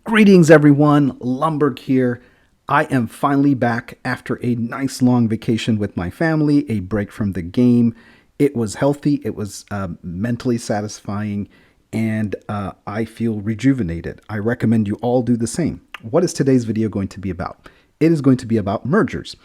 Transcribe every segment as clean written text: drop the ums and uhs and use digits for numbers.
Greetings everyone, Lumberg here. I am finally back after a nice long vacation with my family, a break from the game. It was healthy, it was mentally satisfying, and I feel rejuvenated. I recommend you all do the same. What is today's video going to be about? It is going to be about mergers.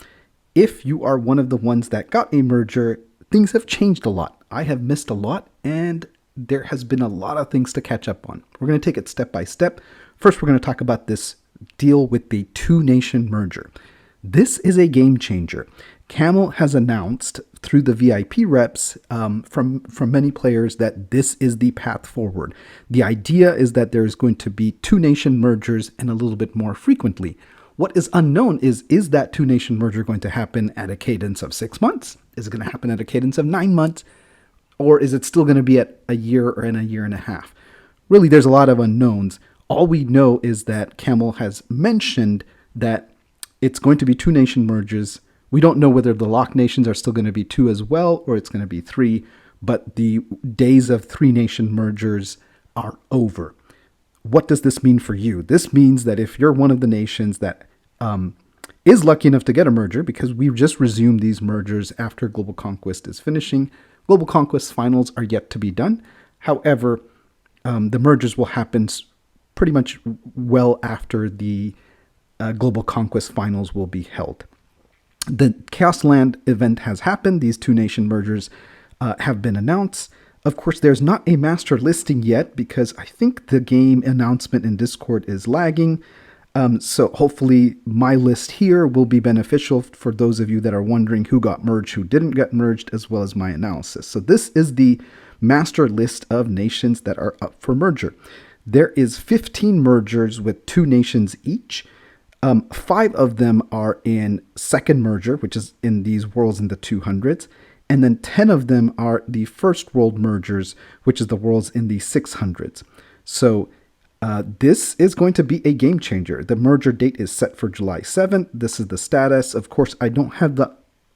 If you are one of the ones that got a merger, things have changed a lot. I have missed a lot, and there has been a lot of things to catch up on. We're going to take it step by step. First, we're going to talk about this deal with the two-nation merger. This is a game changer. Camel has announced through the VIP reps from many players that this is the path forward. The idea is that there's going to be two-nation mergers and a little bit more frequently. What is unknown is that two-nation merger going to happen at a cadence of 6 months? Is it going to happen at a cadence of 9 months? Or is it still going to be at a year or in a year and a half? Really, there's a lot of unknowns. All we know is that Camel has mentioned that it's going to be two-nation mergers. We don't know whether the locked nations are still going to be two as well, or it's going to be three, but the days of three-nation mergers are over. What does this mean for you? This means that if you're one of the nations that is lucky enough to get a merger, because we've just resumed these mergers after Global Conquest is finishing. Global Conquest finals are yet to be done. However, the mergers will happen pretty much well after the Global Conquest finals will be held. The Chaos Land event has happened. These two-nation mergers have been announced. Of course, there's not a master listing yet because I think the game announcement in Discord is lagging. So hopefully my list here will be beneficial for those of you that are wondering who got merged, who didn't get merged, as well as my analysis. So this is the master list of nations that are up for merger. There is 15 mergers with two nations each. 5 of them are in second merger, which is in these worlds in the 200s. And then 10 of them are the first world mergers, which is the worlds in the 600s. So this is going to be a game changer. The merger date is set for July 7th. This is the status. Of course, I don't have the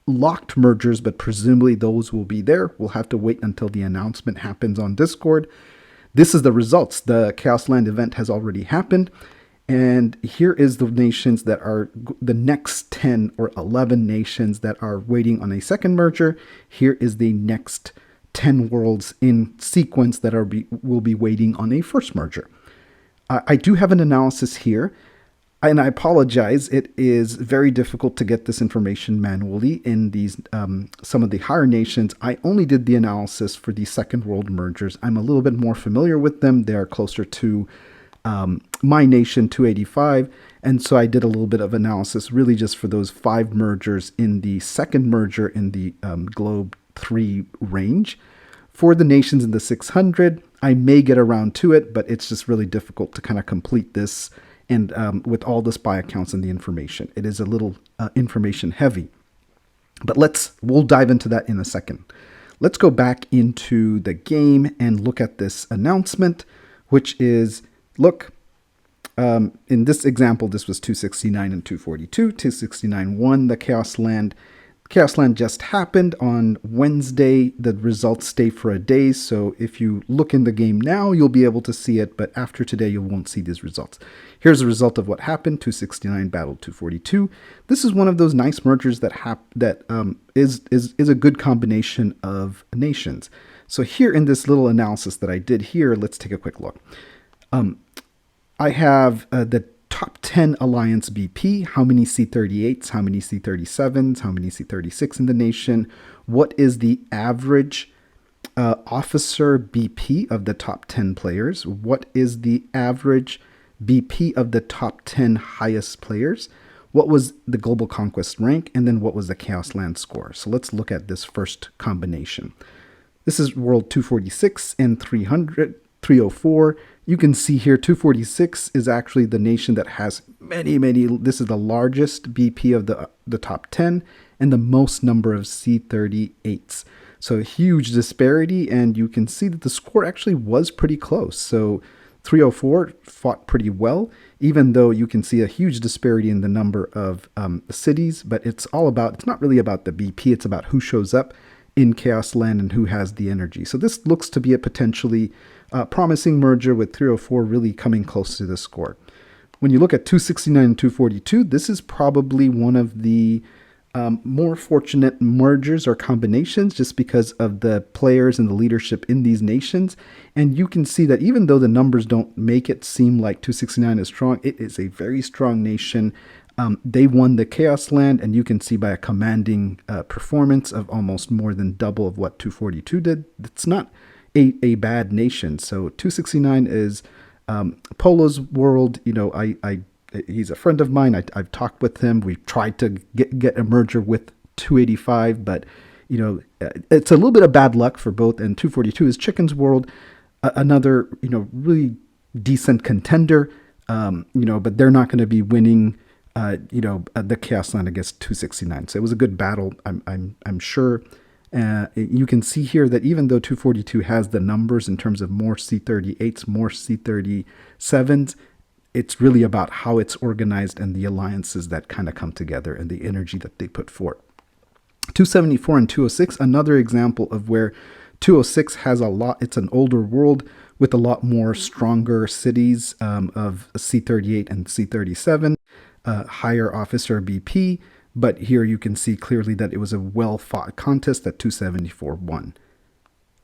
locked mergers, but presumably those will be there. We'll have to wait until the announcement happens on Discord. This is the results. The Chaos Land event has already happened. And here is the nations that are the next 10 or 11 nations that are waiting on a second merger. Here is the next 10 worlds in sequence that will be waiting on a first merger. I do have an analysis here, and I apologize. It is very difficult to get this information manually in these some of the higher nations. I only did the analysis for the second world mergers. I'm a little bit more familiar with them. They are closer to my nation 285, and so I did a little bit of analysis really just for those 5 mergers in the second merger in the Globe 3 range. For the nations in the 600, I may get around to it, but it's just really difficult to kind of complete this and with all the spy accounts and the information. It is a little information heavy, but we'll dive into that in a second. Let's go back into the game and look at this announcement, which is, look, in this example, this was 269 and 242. 269 won the Chaos Land. Chaos Land just happened on Wednesday. The results stay for a day, so if you look in the game now, you'll be able to see it, but after today, you won't see these results. Here's the result of what happened. 269 battled 242. This is one of those nice mergers that is a good combination of nations. So here in this little analysis that I did here, let's take a quick look. I have the top 10 Alliance BP, how many C-38s, how many C-37s, how many C-36 in the nation, what is the average officer BP of the top 10 players, what is the average BP of the top 10 highest players, what was the Global Conquest rank, and then what was the Chaos Land score. So let's look at this first combination. This is World 246 and 304. You can see here 246 is actually the nation that has many, this is the largest BP of the top 10 and the most number of C-38s. So a huge disparity, and you can see that the score actually was pretty close. So 304 fought pretty well, even though you can see a huge disparity in the number of cities, but it's not really about the BP, it's about who shows up in Chaos Land and who has the energy. So this looks to be a potentially promising merger with 304 really coming close to the score. When you look at 269 and 242, this is probably one of the more fortunate mergers or combinations just because of the players and the leadership in these nations. And you can see that even though the numbers don't make it seem like 269 is strong, it is a very strong nation. They won the Chaos Land, and you can see by a commanding performance of almost more than double of what 242 did. It's not a bad nation. So 269 is Polo's world. He's a friend of mine. I've talked with him. We've tried to get a merger with 285, but it's a little bit of bad luck for both. And 242 is Chicken's world, another really decent contender. But they're not going to be winning. The Chaos Land against 269. So it was a good battle. I'm sure. You can see here that even though 242 has the numbers in terms of more C38s, more C37s, it's really about how it's organized and the alliances that kind of come together and the energy that they put forth. 274 and 206, another example of where 206 has a lot. It's an older world with a lot more stronger cities of C38 and C37, higher officer BP. But here you can see clearly that it was a well-fought contest that 274 won.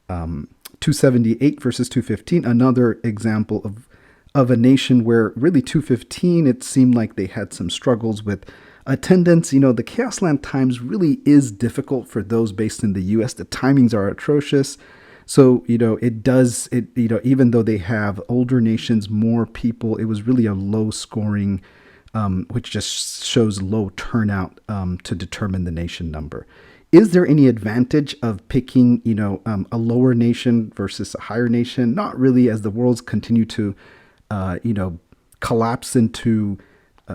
278 versus 215, another example of a nation where really 215, it seemed like they had some struggles with attendance. The Chaos Land times really is difficult for those based in the U.S. The timings are atrocious. So, even though they have older nations, more people, it was really a low scoring which just shows low turnout to determine the nation number. Is there any advantage of picking, a lower nation versus a higher nation? Not really, as the worlds continue to, collapse into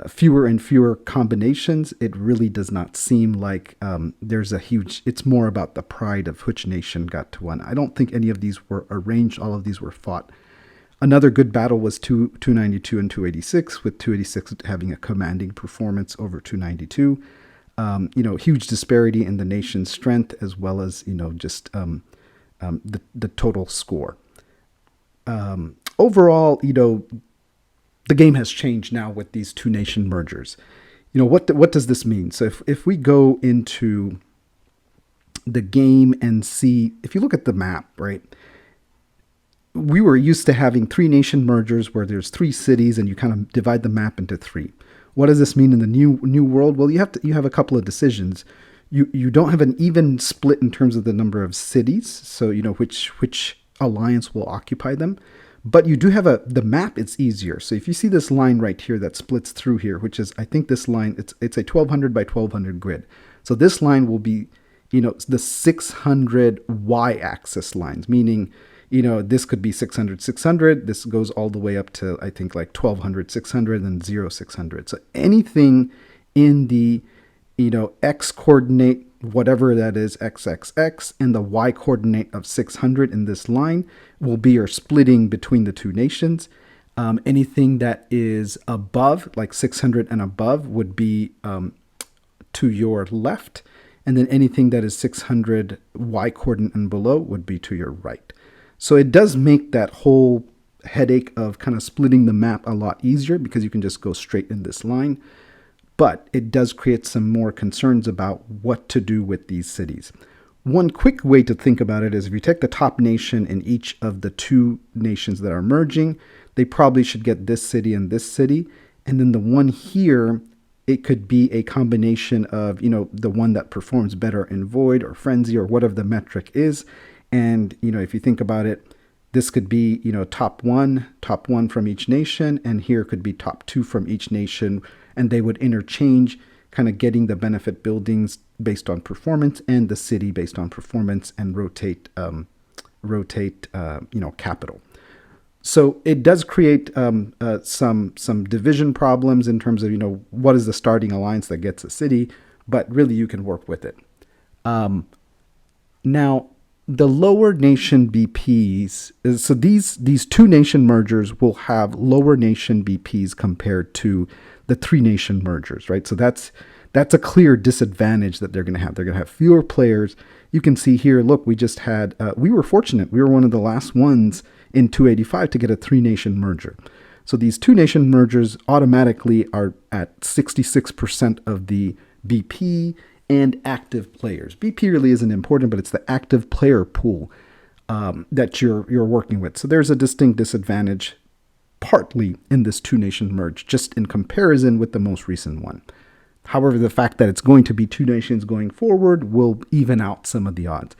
fewer and fewer combinations. It really does not seem like there's a huge. It's more about the pride of which nation got to one. I don't think any of these were arranged. All of these were fought. Another good battle was 292 and 286, with 286 having a commanding performance over 292. Huge disparity in the nation's strength as well as, the total score. Overall, the game has changed now with these two nation mergers. What does this mean? So if we go into the game and see, if you look at the map, right? We were used to having three nation mergers where there's three cities and you kind of divide the map into three. What does this mean in the new world? Well, you have a couple of decisions. You don't have an even split in terms of the number of cities, so which alliance will occupy them. But you do have the map. It's easier. So if you see this line right here that splits through here, which is, I think this line, it's a 1200 by 1200 grid. So this line will be, the 600 y-axis lines, meaning, this could be 600, 600. This goes all the way up to, I think, like 1200, 600, and 0600. So anything in the, x coordinate, whatever that is, xxx, and the y coordinate of 600 in this line will be your splitting between the two nations. Anything that is above, like 600 and above, would be to your left. And then anything that is 600 y coordinate and below would be to your right. So it does make that whole headache of kind of splitting the map a lot easier because you can just go straight in this line. But it does create some more concerns about what to do with these cities. One quick way to think about it is if you take the top nation in each of the two nations that are merging, they probably should get this city and this city. And then the one here, it could be a combination of, the one that performs better in Void or Frenzy or whatever the metric is. And, if you think about it, this could be, top one from each nation, and here could be top two from each nation, and they would interchange, kind of getting the benefit buildings based on performance and the city based on performance, and rotate capital. So it does create some division problems in terms of, what is the starting alliance that gets a city, but really you can work with it. Now, the lower nation BPs, so these two nation mergers will have lower nation BPs compared to the three nation mergers, right? So that's a clear disadvantage that they're going to have. They're going to have fewer players. You can see here, look, we just had, we were fortunate. We were one of the last ones in 285 to get a three nation merger. So these two nation mergers automatically are at 66% of the BP and active players. BP really isn't important, but it's the active player pool that you're working with. So there's a distinct disadvantage partly in this two nation merge, just in comparison with the most recent one. However, the fact that it's going to be two nations going forward will even out some of the odds.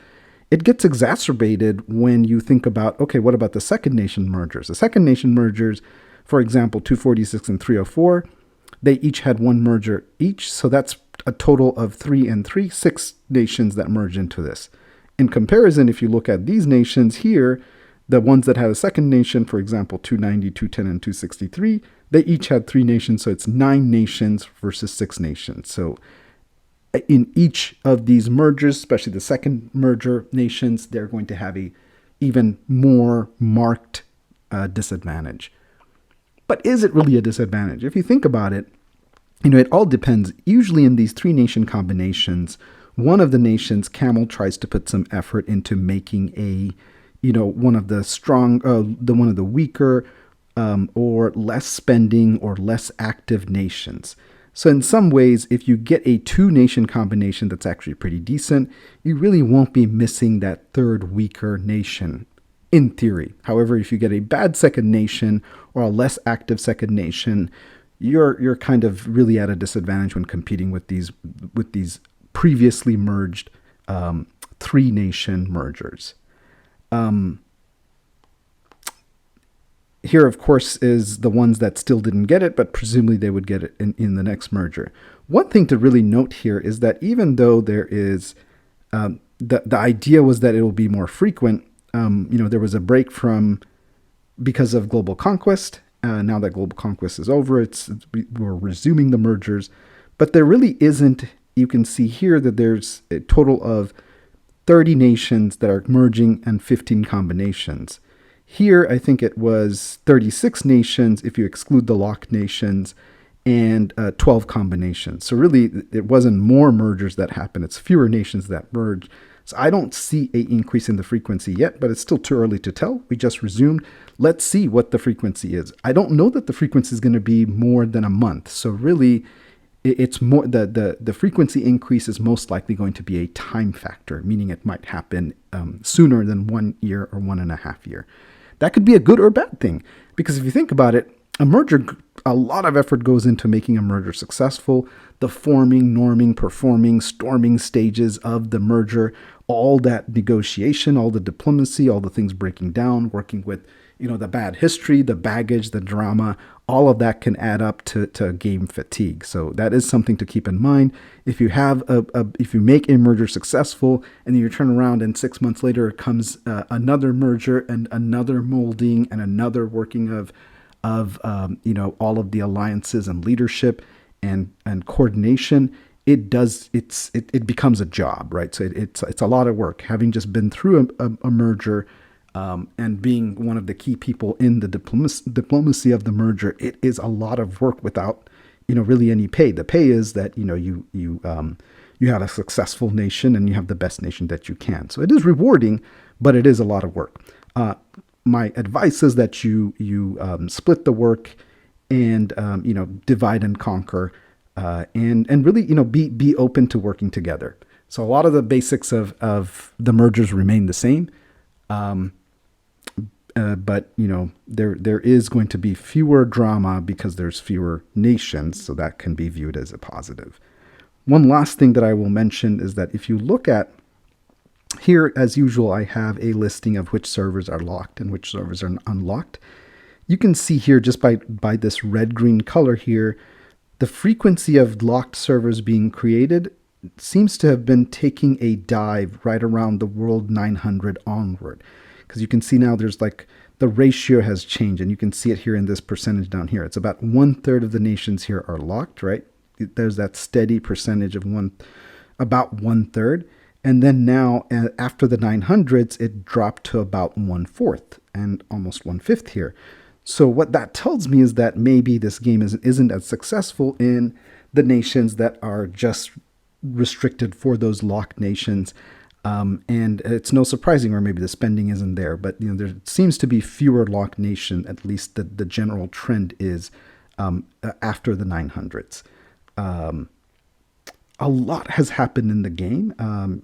It gets exacerbated when you think about, okay, what about the second nation mergers? The second nation mergers, for example, 246 and 304, they each had one merger each. So that's a total of 3 and 3, 6 nations that merge into this. In comparison, if you look at these nations here, the ones that had a second nation, for example, 290, 210, and 263, they each had 3 nations. So it's 9 nations versus 6 nations. So in each of these mergers, especially the second merger nations, they're going to have a even more marked disadvantage. But is it really a disadvantage? If you think about it, it all depends. Usually in these 3 nation combinations, one of the nations, Camel, tries to put some effort into making a, one of the strong, one of the weaker or less spending or less active nations. So in some ways, if you get a 2 nation combination that's actually pretty decent, you really won't be missing that third weaker nation in theory. However, if you get a bad second nation or a less active second nation, you're kind of really at a disadvantage when competing with these previously merged 3 nation mergers. Here, of course, is the ones that still didn't get it, but presumably they would get it in the next merger. One thing to really note here is that even though there is, the idea was that it will be more frequent, there was a break because of global conquest. Now that global conquest is over, we're resuming the mergers, but there really isn't. You can see here that there's a total of 30 nations that are merging and 15 combinations. Here, I think it was 36 nations if you exclude the locked nations and 12 combinations. So really, it wasn't more mergers that happened. It's fewer nations that merge. So I don't see an increase in the frequency yet, but it's still too early to tell. We just resumed. Let's see what the frequency is. I don't know that the frequency is going to be more than a month. So really, it's more the frequency increase is most likely going to be a time factor, meaning it might happen sooner than 1 year or 1.5 years. That could be a good or bad thing, because if you think about it, a lot of effort goes into making a merger successful. The forming, norming, performing, storming stages of the merger, all that negotiation, all the diplomacy, all the things breaking down, working with the bad history, the baggage, the drama, all of that can add up to game fatigue. So that is something to keep in mind. If you have if you make a merger successful and then you turn around and 6 months later comes another merger and another molding and another working of all of the alliances and leadership and coordination, it becomes a job, right? So it's a lot of work. Having just been through a merger. And being one of the key people in the diplomacy of the merger, it is a lot of work without, really any pay. The pay is that, you have a successful nation and you have the best nation that you can. So it is rewarding, but it is a lot of work. My advice is that you split the work and, divide and conquer, and really, be open to working together. So a lot of the basics of the mergers remain the same. But there is going to be fewer drama because there's fewer nations, so that can be viewed as a positive. One last thing that I will mention is that if you look at here, as usual, I have a listing of which servers are locked and which servers are unlocked. You can see here just by this red-green color here, the frequency of locked servers being created seems to have been taking a dive right around the world 900 onward. Because you can see now there's the ratio has changed, and you can see it here in this percentage down here. It's about 1/3 of the nations here are locked, right? There's that steady percentage of about 1/3. And then now after the 900s, it dropped to about 1/4 and almost 1/5 here. So what that tells me is that maybe this game isn't as successful in the nations that are just restricted for those locked nations. And it's no surprising, or maybe the spending isn't there, but there seems to be fewer Lock Nation. At least the general trend is after the 900s. A lot has happened in the game.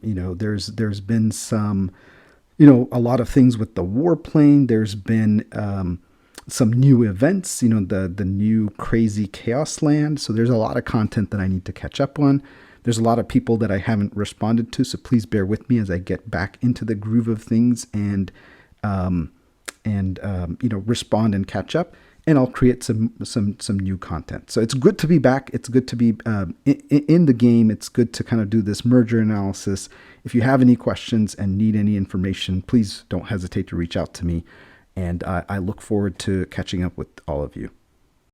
There's been some, a lot of things with the warplane. There's been some new events. The new crazy chaos land. So there's a lot of content that I need to catch up on. There's a lot of people that I haven't responded to, so please bear with me as I get back into the groove of things and respond and catch up. And I'll create some new content. So it's good to be back. It's good to be in the game. It's good to kind of do this merger analysis. If you have any questions and need any information, please don't hesitate to reach out to me. And I look forward to catching up with all of you.